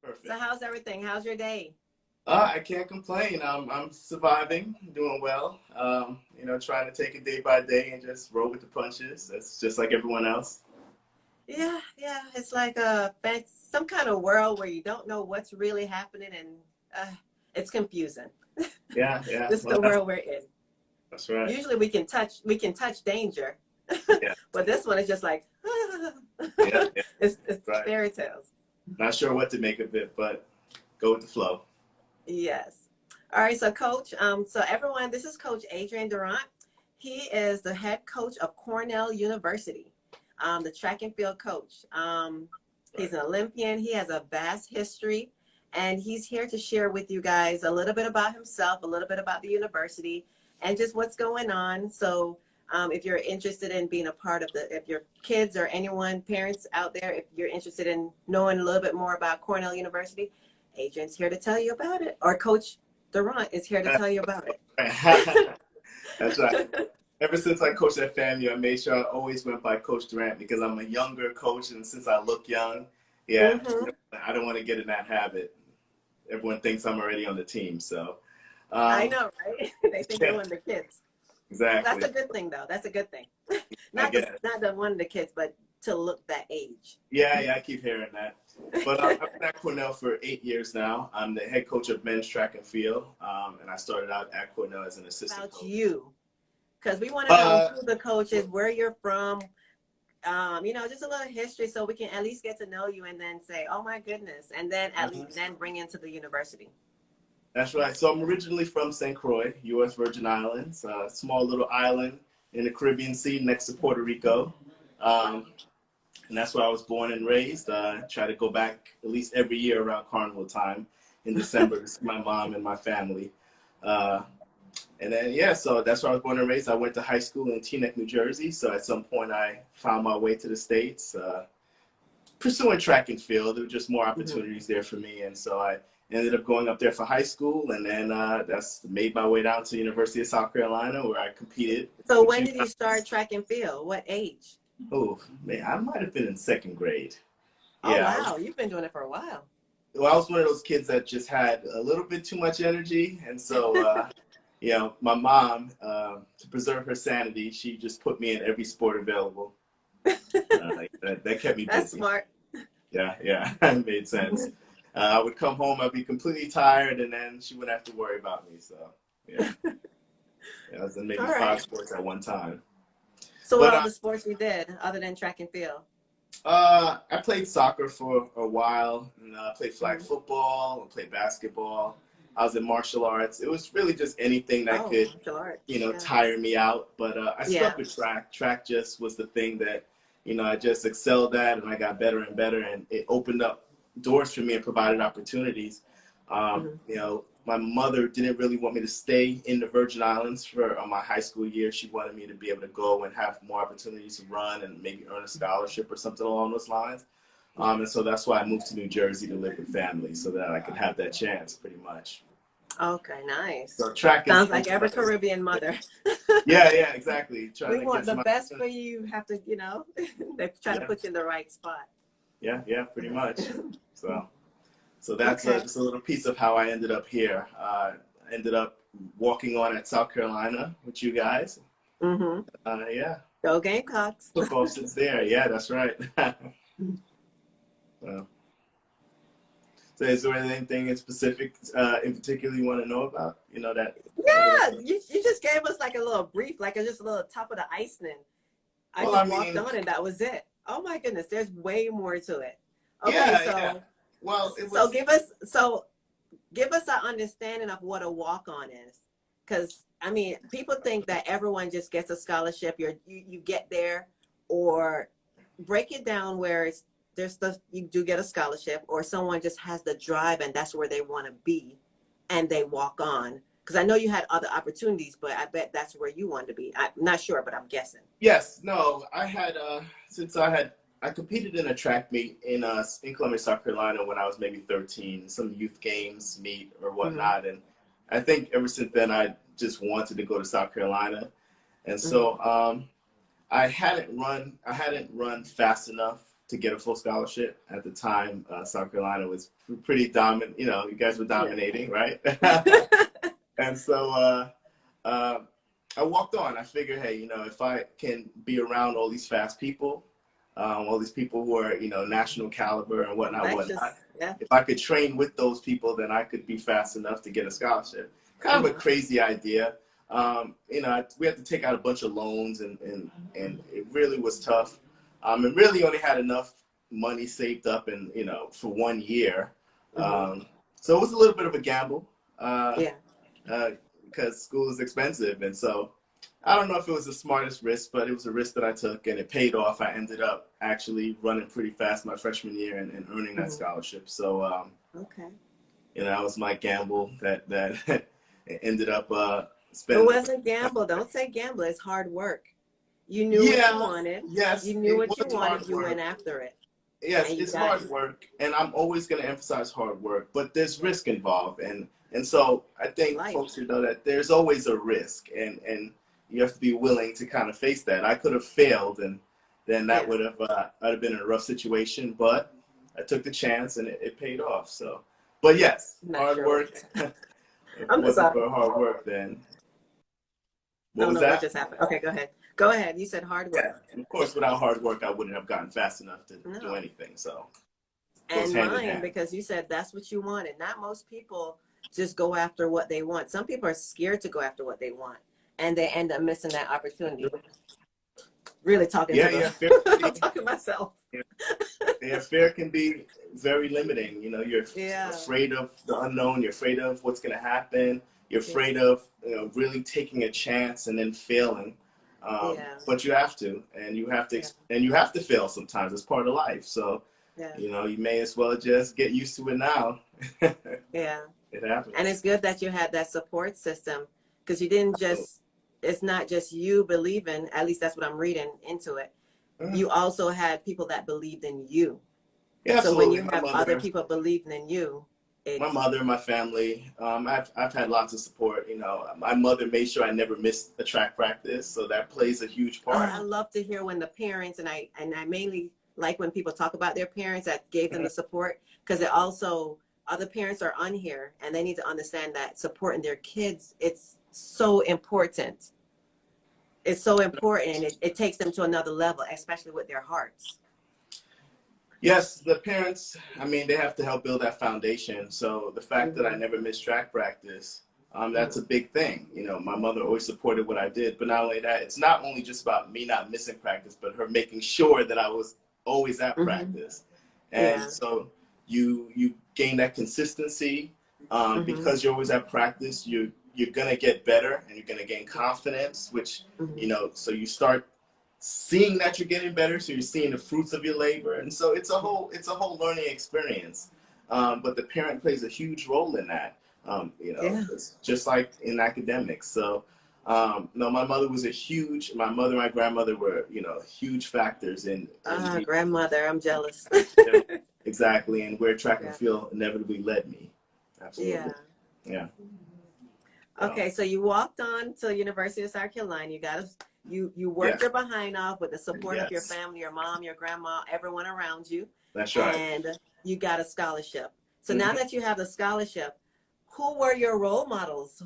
So Perfect. how's everything? How's your day? I can't complain. I'm surviving, doing well. Trying to take it day by day and just roll with the punches. That's just like everyone else. Yeah, yeah. It's like some kind of world where you don't know what's really happening, and it's confusing. Yeah, yeah. This is Well, the that's world we're in. that's right. Usually we can touch danger, Yeah, but this one is just like yeah, yeah. it's Right. fairy tales. Not sure what to make of it, but go with the flow. Yes. All right, so Coach, so everyone, this is Coach Adrian Durant. He is the head coach of Cornell University, the track and field coach. He's Right. an Olympian. He has a vast history, and he's here to share with you guys a little bit about himself, a little bit about the university, and just what's going on. So, if you're interested in being a part of if your kids or anyone, parents out there, if you're interested in knowing a little bit more about Cornell University, Adrian's here to tell you about it, or Coach Durant is here to tell you about That's right. it. Ever since I coached at FAMU, I made sure I always went by Coach Durant because I'm a younger coach, and since I look young, yeah, Hmm. I don't want to get in that habit. Everyone thinks I'm already on the team, so I um, know, right? They think you're yeah, one of the kids. That's exactly. a good thing, though. That's a good thing. I Not the guess. not the one of the kids, but to look that age. Yeah, yeah, I keep hearing that. But I've been at Cornell for 8 years now. I'm the head coach of men's track and field, and I started out at Cornell as an assistant About coach. you, because we want to know Uh, who the coach is, where you're from, just a little history, so we can at least get to know you, and then say, "Oh my goodness," and then at least mhm. then bring into the university. That's right. So I'm originally from St. Croix, U.S. Virgin Islands, a small little island in the Caribbean Sea next to Puerto Rico. Um, and that's where I was born and raised. Try to go back at least every year around carnival time in December to see my mom and my family. Uh, and then, yeah, so that's where I was born and raised. I went to high school in Teaneck, New Jersey. So at some point, I found my way to the States, pursuing track and field. There were just more Mhm. opportunities there for me. And so I ended up going up there for high school. And then that's made my way down to University of South Carolina, where I competed So with when you did you guys. start track and field? What age? Oh, man, I might have been in second grade. Oh Yeah, wow, you've been doing it for a while. I was one of those kids that just had a little bit too much energy, and so my mom, to preserve her sanity, she just put me in every sport available. That kept me That's busy. smart. Yeah, yeah, it made sense. I would come home, I'd be completely tired, and then she wouldn't have to worry about me. So yeah, I was in maybe All five right. sports at one time. So what But other sports you did other than track and field? I played soccer for a while, and I played flag Hmm. football, I played basketball. I was in martial arts. It was really just anything that Oh, could, martial arts. Yeah. tire me out. But I stuck Yeah. with track. Track just was the thing that, I just excelled at, and I got better and better, and it opened up doors for me and provided opportunities. Hmm. My mother didn't really want me to stay in the Virgin Islands for my high school year. She wanted me to be able to go and have more opportunities to run and maybe earn a scholarship or something along those lines. And so that's why I moved to New Jersey to live with family so that I could have that chance pretty much. Okay, nice. So track Sounds is like every like, Caribbean mother. yeah, yeah, exactly. Trying We to want get to the my, best for you. You have to, they try to yeah, put you in the right spot. yeah, yeah, pretty much. So, so that's Okay. just a little piece of how I ended up here. Ended up walking on at South Carolina with you guys. Hmm. Yeah, Go Gamecocks. took off since there. Yeah, that's right. Well, so is there anything in specific, in particular you want to know about? That a little. Yeah, you just gave us like a little brief, like just a little top of the iceberg. I Well, I just walked mean, on and that was it. Oh my goodness, there's way more to it. Okay, yeah, yeah. so Well, it so was. give us an understanding of what a walk on is. Because I mean, people think that everyone just gets a scholarship. You get there, or break it down where you do get a scholarship, or someone just has the drive and that's where they want to be, and they walk on. Because I know you had other opportunities, but I bet that's where you wanted to be. I'm not sure, but I'm guessing. Yes, no. I had since I competed in a track meet in Columbia, South Carolina when I was maybe 13, some youth games meet or Hmm. whatnot, and I think ever since then I just wanted to go to South Carolina, and Hmm. so I hadn't run fast enough to get a full scholarship. At the time, South Carolina was pretty dominant. You know, you guys were dominating, right? And so I walked on. I figured, hey, you know, if I can be around all these fast people, all these people who are, you know, national caliber and whatnot, Yeah. if I could train with those people, then I could be fast enough to get a scholarship. Kind of a crazy idea. You know, we had to take out a bunch of loans, and it really was tough. And really only had enough money saved up, and you know, for 1 year. So it was a little bit of a gamble. Because school is expensive, and so I don't know if it was the smartest risk, but it was a risk that I took, and it paid off. I ended up actually running pretty fast my freshman year and earning that scholarship. So you know, that was my gamble that ended up spending. It wasn't gamble. Don't say gamble. It's hard work. You knew what you wanted. Yes, you knew what you wanted. You went after it. Yes, it's hard work, and I'm always going to emphasize hard work, but there's risk involved, and so I think folks should know that there's always a risk, and you have to be willing to kind of face that. I could have failed, and then that would have I'd have been in a rough situation, but I took the chance, and it paid off. So, but yes, hard work. If it wasn't for hard work, then what was that? What just happened? Okay, go ahead. Go ahead. You said hard work. Yeah, and of course, without hard work, I wouldn't have gotten fast enough to do anything. So, and mine, because you said that's what you wanted. Not most people just go after what they want. Some people are scared to go after what they want, and they end up missing that opportunity. Really talking I'm talking myself. Fear can be very limiting. You know, you're afraid of the unknown. You're afraid of what's going to happen. You're afraid of, you know, really taking a chance and then failing. But you have to, and you have to, and you have to fail sometimes. It's part of life. So, you know, you may as well just get used to it now. It happens. And it's good that you had that support system, because you didn't just, it's not just you believing, at least that's what I'm reading into it. You also had people that believed in you. Yeah, so when you have other people believing in you, my mother, my family, I've had lots of support. You know, my mother made sure I never missed a track practice, so that plays a huge part. I love to hear when the parents, and I mainly like when people talk about their parents that gave them the support, because it also, other parents are on here and they need to understand that supporting their kids, it's so important. It's so important. It takes them to another level, especially with their hearts. Yes, the parents, I mean, they have to help build that foundation. So the fact that I never missed track practice, that's a big thing. You know, my mother always supported what I did. But not only that, it's not only just about me not missing practice, but her making sure that I was always at practice. And so you gain that consistency because you're always at practice. You're going to get better, and you're going to gain confidence, which, you know, so you start seeing that you're getting better, so you're seeing the fruits of your labor, and so it's a whole learning experience. But the parent plays a huge role in that. You know, it's just like in academics. So, no, my mother was my mother and my grandmother were, you know, huge factors in grandmother, I'm jealous. Exactly, and where track and field inevitably led me. Absolutely. Yeah. Okay, so you walked on to University of South Carolina. You worked your behind off with the support of your family, your mom, your grandma, everyone around you. That's right. And you got a scholarship. So now that you have the scholarship, who were your role models?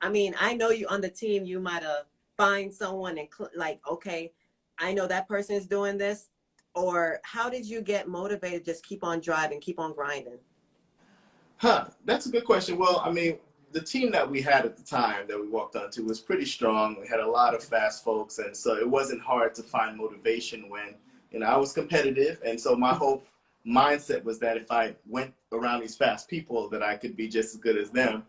I mean, I know you on the team, you might have find someone and like, okay, I know that person is doing this. Or how did you get motivated? Just keep on driving, keep on grinding. That's a good question. Well, I mean, the team that we had at the time that we walked onto was pretty strong. We had a lot of fast folks, and so it wasn't hard to find motivation when, you know, I was competitive, and so my whole mindset was that if I went around these fast people, that I could be just as good as them.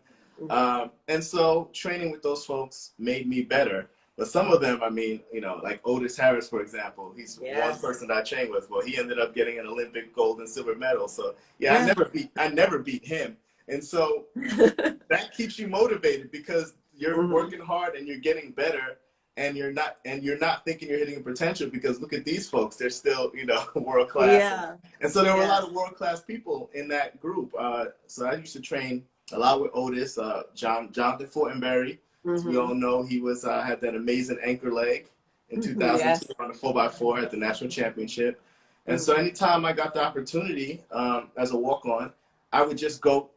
And so training with those folks made me better. But some of them, I mean, you know, like Otis Harris, for example, he's one person that I trained with. Well, he ended up getting an Olympic gold and silver medal. So I never beat him. And so that keeps you motivated because you're working hard and you're getting better, and you're not thinking you're hitting a potential, because look at these folks, they're still, you know, world class. And so there were a lot of world class people in that group. So I used to train a lot with Otis, Jonathan Fortenberry. As we all know, he was had that amazing anchor leg in 2002 on the 4x4 at the national championship. And so anytime I got the opportunity as a walk-on, I would just go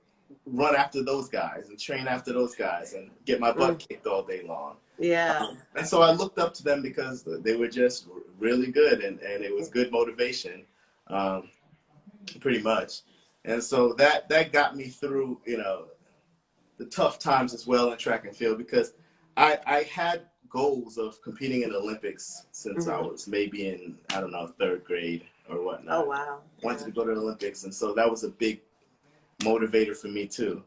run after those guys and train after those guys and get my butt kicked all day long. Yeah. And so I looked up to them because they were just really good, and it was good motivation, pretty much. And so that got me through, you know, the tough times as well in track and field, because I had goals of competing in the Olympics since I was maybe in, I don't know, 3rd grade or whatnot. Oh, wow. Wanted to go to the Olympics, and so that was a big motivator for me too.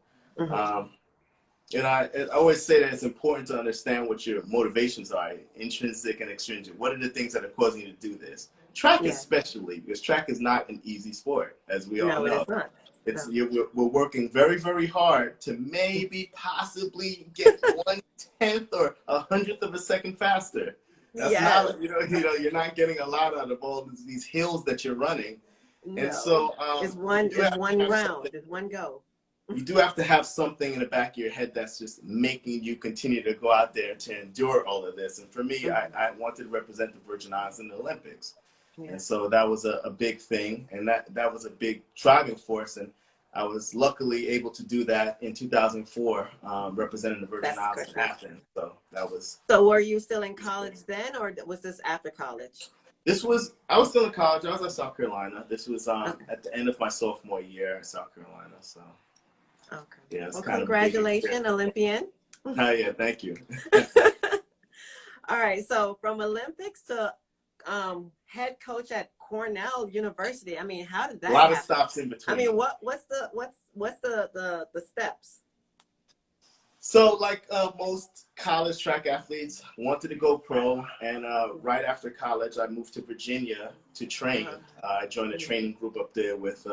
And I always say that it's important to understand what your motivations are, intrinsic and extrinsic. What are the things that are causing you to do this? Track especially, because track is not an easy sport, as we all know. It is not. We're working very, very hard to maybe possibly get 1/10 or 100th of a second faster. That's not, you know, you're not getting a lot out of all these hills that you're running. No. And so it's one round, it's one go. You do have to have something in the back of your head that's just making you continue to go out there to endure all of this. And for me, I wanted to represent the Virgin Islands in the Olympics. And so that was a big thing, and that was a big driving force. And I was luckily able to do that in 2004, representing the Virgin Islands in Athens. So that was. So were you still in college then, or was this after college? I was still in college. I was at South Carolina. This was at the end of my sophomore year at South Carolina. So. Okay. Yeah, it's well, kind congratulations, Olympian. Yeah, thank you. All right, so from Olympics to head coach at Cornell University. I mean, how did that happen? A lot of stops in between. I mean, what's the steps? So, like most college track athletes, wanted to go pro, and right after college, I moved to Virginia to train. I joined a training group up there with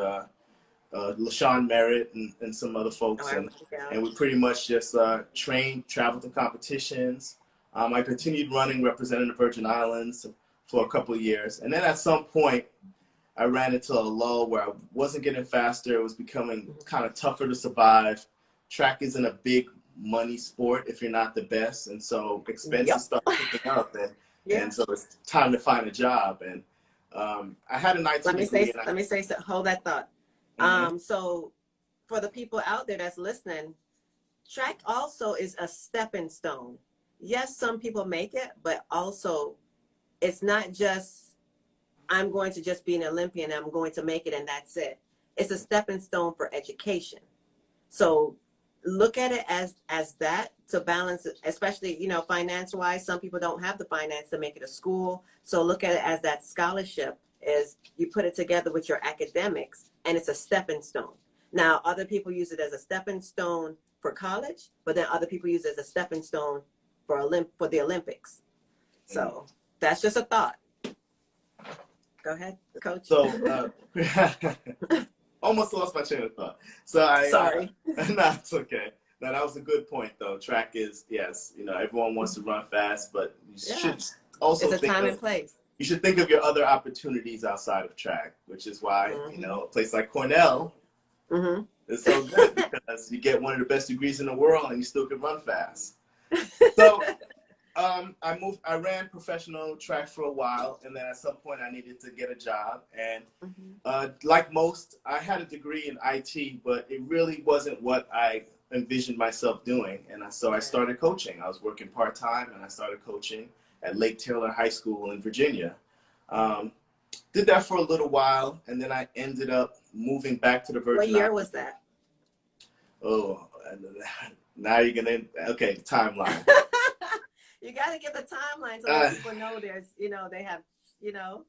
LaShawn Merritt and some other folks, and we pretty much just trained, traveled to competitions. I continued running, representing the Virgin Islands for a couple of years, and then at some point, I ran into a lull where I wasn't getting faster. It was becoming kind of tougher to survive. Track isn't a big money sport if you're not the best, and so expenses start picking up, and so it's time to find a job. And I had an IT degree. Let me say, hold that thought. So for the people out there that's listening, track also is a stepping stone. Yes, some people make it, but also it's not just, I'm going to just be an Olympian, I'm going to make it and that's it. It's a stepping stone for education. So look at it as that, to balance it, especially, you know, finance-wise. Some people don't have the finance to make it a school. So look at it as that scholarship is, you put it together with your academics, and it's a stepping stone. Now, other people use it as a stepping stone for college, but then other people use it as a stepping stone for the Olympics. So that's just a thought. Go ahead, Coach. So, almost lost my train of thought. So Sorry. No, it's okay. No, that was a good point, though. Track is, yes, you know, everyone wants to run fast, but you should also it's a time and place. You should think of your other opportunities outside of track, which is why, you know, a place like Cornell is so good, because you get one of the best degrees in the world and you still can run fast. So I ran professional track for a while, and then at some point I needed to get a job. And like most, I had a degree in IT, but it really wasn't what I envisioned myself doing. And so I started coaching. I was working part-time, and I started coaching at Lake Taylor High School in Virginia. Did that for a little while, and then I ended up moving back to the Virgin Islands. What year was that? Oh, now you're gonna, okay, timeline. You got to give a timeline so that people know there's, you know, they have, you know,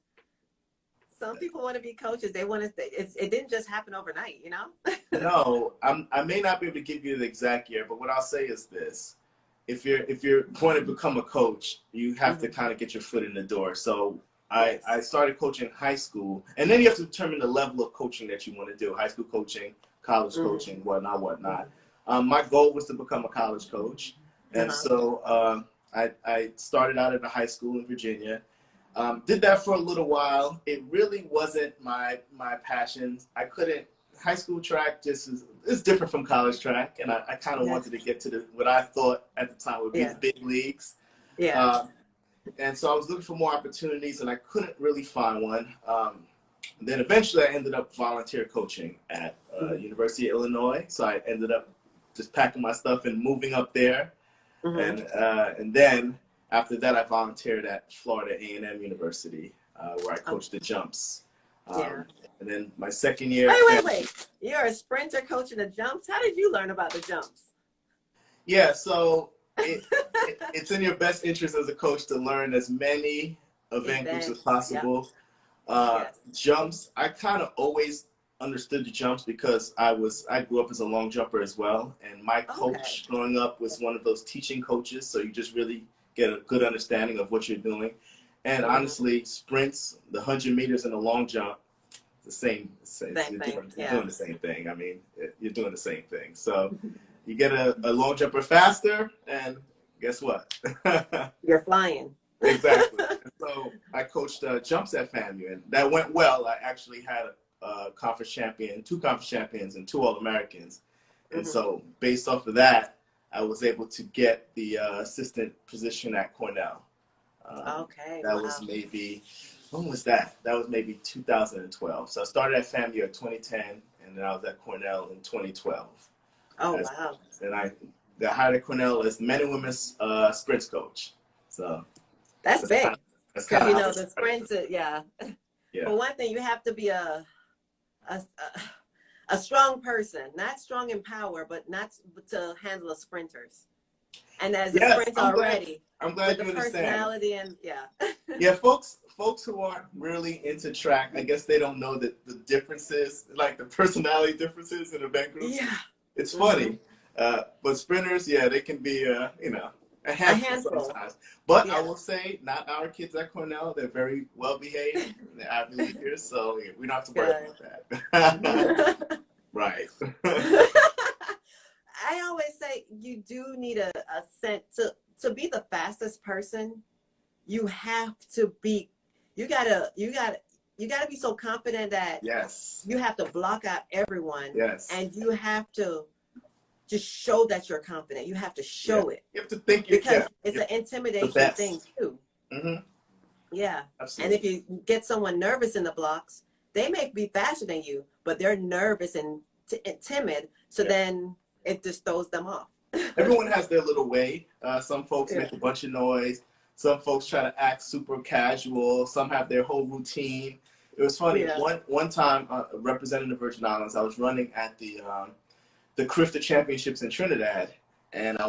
some people want to be coaches. They want to, it didn't just happen overnight, you know? No, I may not be able to give you the exact year, but what I'll say is this. If you're going to become a coach, you have to kind of get your foot in the door. So I started coaching high school, and then you have to determine the level of coaching that you want to do: high school coaching, college coaching, whatnot. My goal was to become a college coach, and so I started out at a high school in Virginia. Did that for a little while. It really wasn't my passion. I couldn't. High school track just is different from college track, and I kind of wanted to get to what I thought at the time would be the big leagues. And so I was looking for more opportunities, and I couldn't really find one. then eventually I ended up volunteer coaching at University of Illinois. So I ended up just packing my stuff and moving up there. And then after that, I volunteered at Florida A&M University, where I coached the jumps. And then my second year. Wait. You're a sprinter coaching the jumps? How did you learn about the jumps? Yeah, so it's in your best interest as a coach to learn as many event groups as possible. Jumps, I kind of always understood the jumps because I grew up as a long jumper as well, and my coach growing up was one of those teaching coaches, so you just really get a good understanding of what you're doing. And honestly, sprints, the 100 meters and the long jump, the same you're doing the same thing. I mean, you're doing the same thing. So you get a long jumper faster, and guess what? You're flying. Exactly. So I coached jumps at FAMU, and that went well. I actually had a conference champion, 2 conference champions, and 2 All-Americans. And so based off of that, I was able to get the assistant position at Cornell. That was maybe, when was that? That was maybe 2012. So I started at FAMU in 2010, and then I was at Cornell in 2012. And I got hired at Cornell as men and women's sprints coach. So that's big. Because you know the sprints, yeah. For one thing, you have to be a strong person, not strong in power, but not to handle the sprinters. And as a sprinter already, I'm glad with you the understand. Personality and yeah, folks who aren't really into track, I guess they don't know that the differences, like the personality differences in event groups. Yeah, it's funny. But sprinters, they can be a handful sometimes. But I will say, not our kids at Cornell. They're very well behaved. They're Ivy Leaguers, so we don't have to worry about that. Right. I always say you do need a sense to be the fastest person. You have to be. You gotta be so confident that you have to block out everyone. And you have to just show that you're confident. You have to show it. You have to think because it's an intimidation thing too. Yeah. Absolutely. And if you get someone nervous in the blocks, they may be faster than you, but they're nervous and timid. So then it just throws them off. Everyone has their little way. Some folks make a bunch of noise. Some folks try to act super casual. Some have their whole routine. It was funny. One time, representing the Virgin Islands, I was running at the CRIFTA Championships in Trinidad, and I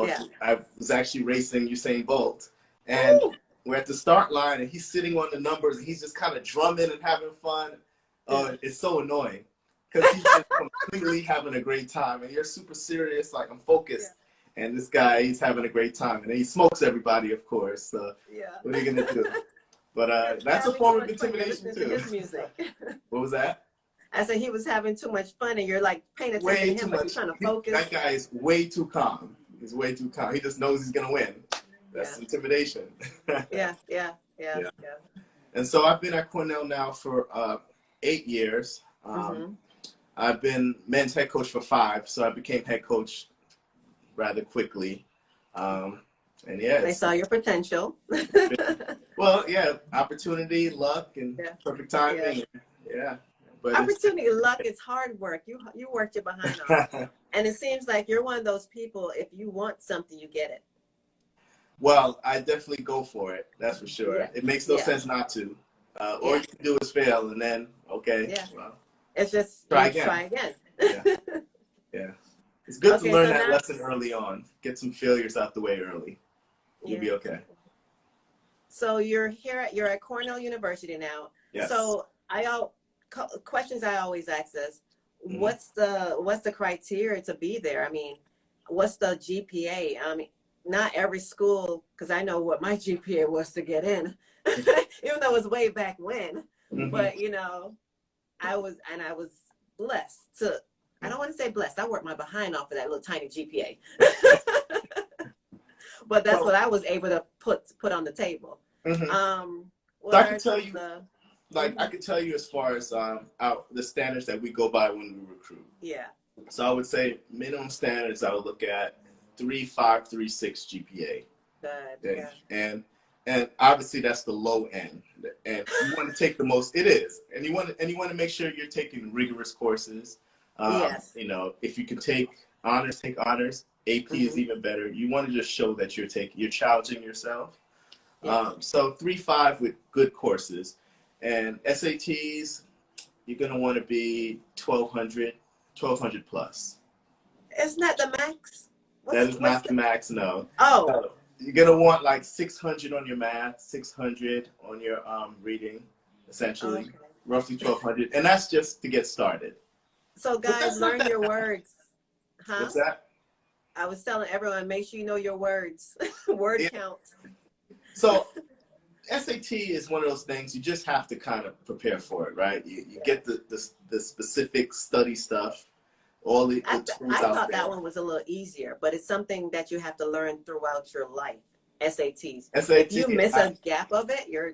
was actually racing Usain Bolt. And we're at the start line, and he's sitting on the numbers, and he's just kind of drumming and having fun. It's so annoying because he's just completely having a great time, and you're super serious, like I'm focused. And this guy, he's having a great time, and he smokes everybody, of course. So what are you gonna do? But that's a form of intimidation too. His music. What was that? I said he was having too much fun, and you're like paying attention to him, but you're trying to focus. That guy is way too calm. He's way too calm. He just knows he's gonna win. That's intimidation. Yeah. And so I've been at Cornell now for 8 years. I've been men's head coach for 5, so I became head coach rather quickly. And they saw your potential. Well, opportunity, luck, and perfect timing. But opportunity, luck, it's hard work. You worked your behind off. And it seems like you're one of those people, if you want something, you get it. Well, I definitely go for it. That's for sure. It makes no sense not to. All you can do is fail, and then, well, it's just try again. It's good to learn that lesson early on. Get some failures out the way early. You'll be okay. So you're at Cornell University now. Yes. So questions I always ask is, what's the criteria to be there? I mean, what's the GPA? I mean, not every school, because I know what my GPA was to get in, even though it was way back when. But I was blessed to. I don't want to say blessed. I worked my behind off of that little tiny GPA. But that's what I was able to put on the table. So I can tell you, I can tell you as far as the standards that we go by when we recruit. Yeah. So I would say minimum standards I would look at 3.5, 3.6 GPA. Good. And And obviously that's the low end. And you want to take the most, it is. And you want to make sure you're taking rigorous courses. Yes. You know, if you can take honors, take honors. AP is even better. You want to just show that you're challenging yourself. Yes. So 3.5 with good courses. And SATs, you're going to want to be 1,200 plus. Isn't that the max? That is not the max, no. Oh. You're going to want like 600 on your math, 600 on your reading, essentially. Okay. Roughly 1,200. And that's just to get started. So guys, learn your words. Huh? What's that? I was telling everyone, make sure you know your words. Word count. So SAT is one of those things you just have to kind of prepare for it, right? You get the specific study stuff. All the I tools out thought there. that one was a little easier, but it's something that you have to learn throughout your life. SATs. SAT, if you miss a gap of it, you're.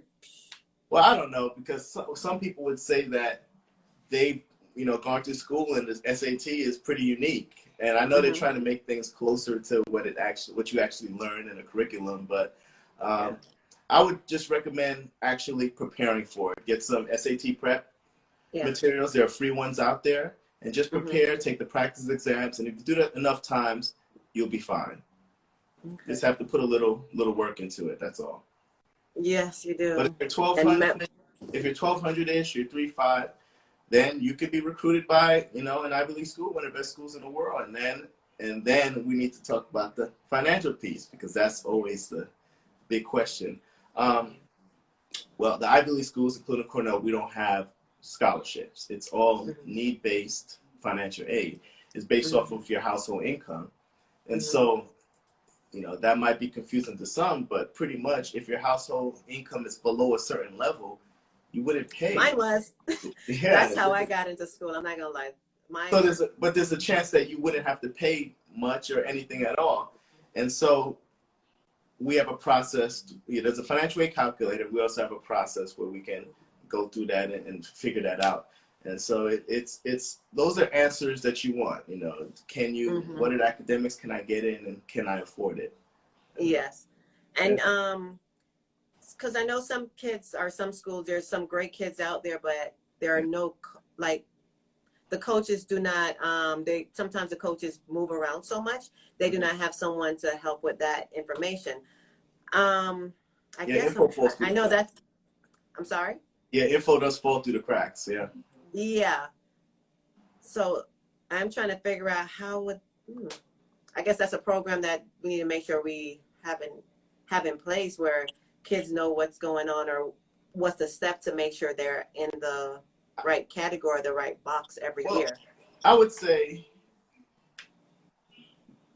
Well, I don't know, because some people would say that they've gone through school and the SAT is pretty unique, and I know they're trying to make things closer to what you actually learn in a curriculum, but I would just recommend actually preparing for it. Get some SAT prep materials. There are free ones out there. And just prepare, take the practice exams, and if you do that enough times, you'll be fine. Okay. Just have to put a little work into it. That's all. Yes, you do. But if you're 1,200-ish, you're 3.5, then you could be recruited by an Ivy League school, one of the best schools in the world, and then we need to talk about the financial piece, because that's always the big question. Well, the Ivy League schools, including Cornell, we don't have scholarships. It's all need-based financial aid. It's based off of your household income. And so, that might be confusing to some, but pretty much if your household income is below a certain level, you wouldn't pay. Mine was. Yeah. That's how I got into school. I'm not going to lie. So there's a chance that you wouldn't have to pay much or anything at all. And so we have a process. There's a financial aid calculator. We also have a process where we can go through that and figure that out. And so it's those are answers that you want. Can you what academics can I get in, and can I afford it? Yes. And because I know some schools, there's some great kids out there, but there are no, the coaches do not, sometimes the coaches move around so much, they do not have someone to help with that information. I know that's, I'm sorry? Yeah, info does fall through the cracks, yeah. Yeah. So I'm trying to figure out I guess that's a program that we need to make sure we have in place, where kids know what's going on, or what's the step to make sure they're in the right category, the right box every year. I would say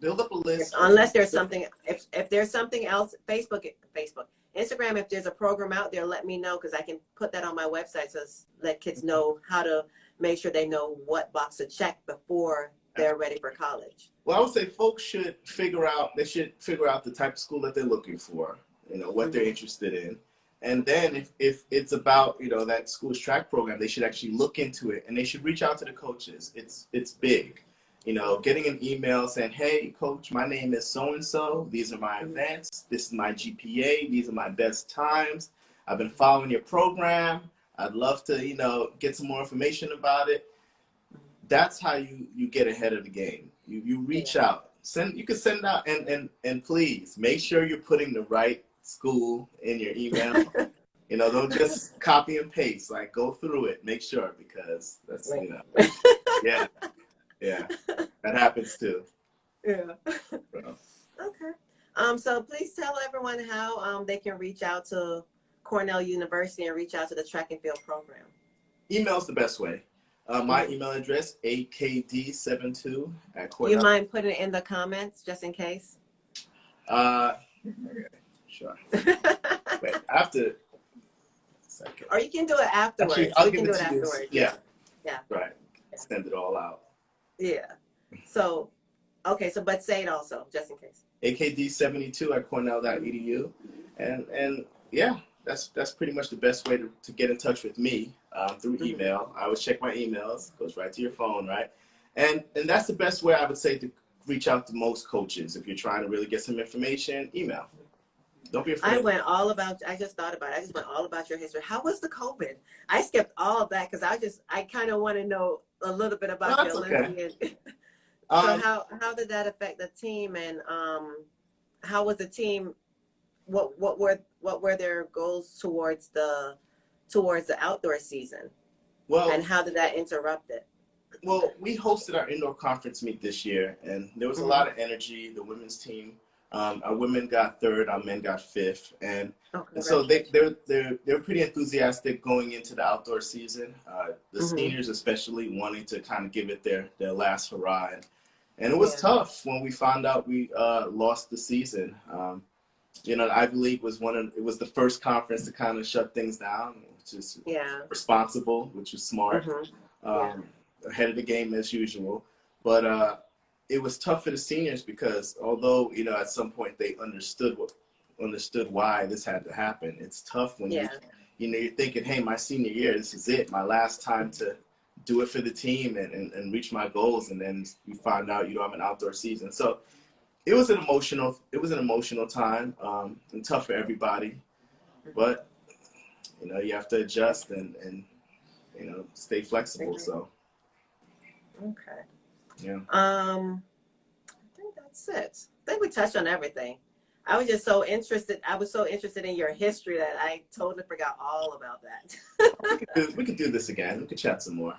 build up a list. Unless there's something, if there's something else, Facebook, Instagram, if there's a program out there, let me know, because I can put that on my website to let kids know how to make sure they know what box to check before they're ready for college. Well, I would say folks should figure out the type of school that they're looking for, what they're interested in. And then if it's about, that school's track program, they should actually look into it, and they should reach out to the coaches. It's big. Getting an email saying, hey, coach, my name is so-and-so. These are my events. This is my GPA. These are my best times. I've been following your program. I'd love to, get some more information about it. That's how you get ahead of the game. You reach out. You can send out, and please make sure you're putting the right school in your email. Don't just copy and paste. Go through it. Make sure, because that's, yeah. Yeah, that happens too. Yeah. Okay. So please tell everyone how they can reach out to Cornell University and reach out to the track and field program. Email's the best way. My email address, akd72@Cornell. You mind putting it in the comments just in case? Okay, sure. Wait, after. Or you can do it afterwards. Actually, you can do it afterwards. Yeah. Yeah. Right. Send it all out. Yeah. So, okay. So, but say it also, just in case. akd72@cornell.edu, and yeah, that's pretty much the best way to get in touch with me through email. I always check my emails. Goes right to your phone, right? And that's the best way, I would say, to reach out to most coaches. If you're trying to really get some information, email. Don't be afraid. I just thought about it. I just went all about your history. How was the COVID? I skipped all of that because I kind of want to know a little bit No, about your that's okay. Olympian. So Um, how did that affect the team, and how was the team? What were their goals towards the outdoor season, well, and how did that interrupt it? Well, we hosted our indoor conference meet this year, and there was a Mm-hmm. lot of energy. The women's team, our women got third, our men got fifth, and Oh, so congratulations. they're pretty enthusiastic going into the outdoor season. The Mm-hmm. seniors, especially, wanting to kind of give it their last hurrah, and it was Yeah. tough when we found out we lost the season. The Ivy League was it was the first conference to kind of shut things down, which is Yeah. responsible, which was smart. Mm-hmm. Yeah. Um, Ahead of the game as usual, but it was tough for the seniors because although at some point they understood why this had to happen. It's tough when Yeah. you're thinking, hey, my senior year, this is it, my last time to do it for the team and reach my goals, and then you find out you don't have an outdoor season. So it was an emotional time, and tough for everybody, but you have to adjust and stay flexible. So Okay. yeah. I think that's it. I think we touched on everything. I was just so interested. I was so interested in your history that I totally forgot all about that. We could do this again. We could chat some more.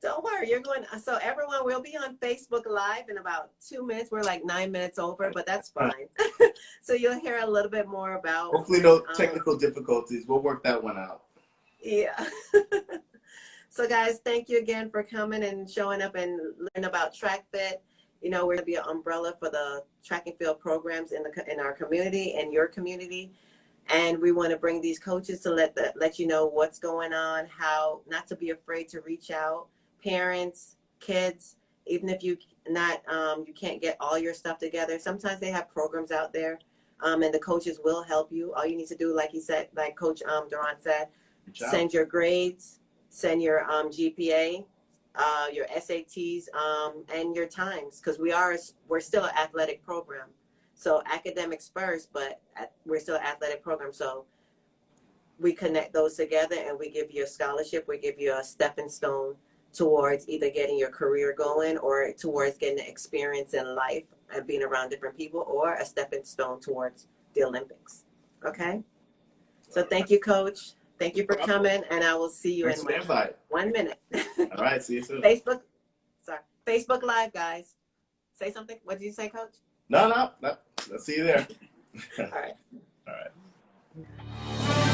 Don't worry, you're going. So everyone will be on Facebook Live in about 2 minutes. We're like 9 minutes over, but that's fine. So you'll hear a little bit more about. Hopefully, no technical difficulties. We'll work that one out. Yeah. So guys, thank you again for coming and showing up and learning about Track Fit. We're going to be an umbrella for the track and field programs in our community and your community. And we want to bring these coaches to let you know what's going on, how not to be afraid to reach out, parents, kids, even if you can't get all your stuff together. Sometimes they have programs out there, and the coaches will help you. All you need to do, like he said, like Coach Durant said, send your grades, send your GPA, your SATs, and your times, because we're still an athletic program. So academics first, but we're still an athletic program. So we connect those together and we give you a scholarship. We give you a stepping stone towards either getting your career going or towards getting the experience in life and being around different people, or a stepping stone towards the Olympics. Okay? So thank you, Coach. Thank you for coming, and I will see you Thanks in for the invite. 1 minute. All right, see you soon. Facebook Live, guys. Say something. What did you say, Coach? No. I'll see you there. All right. All right.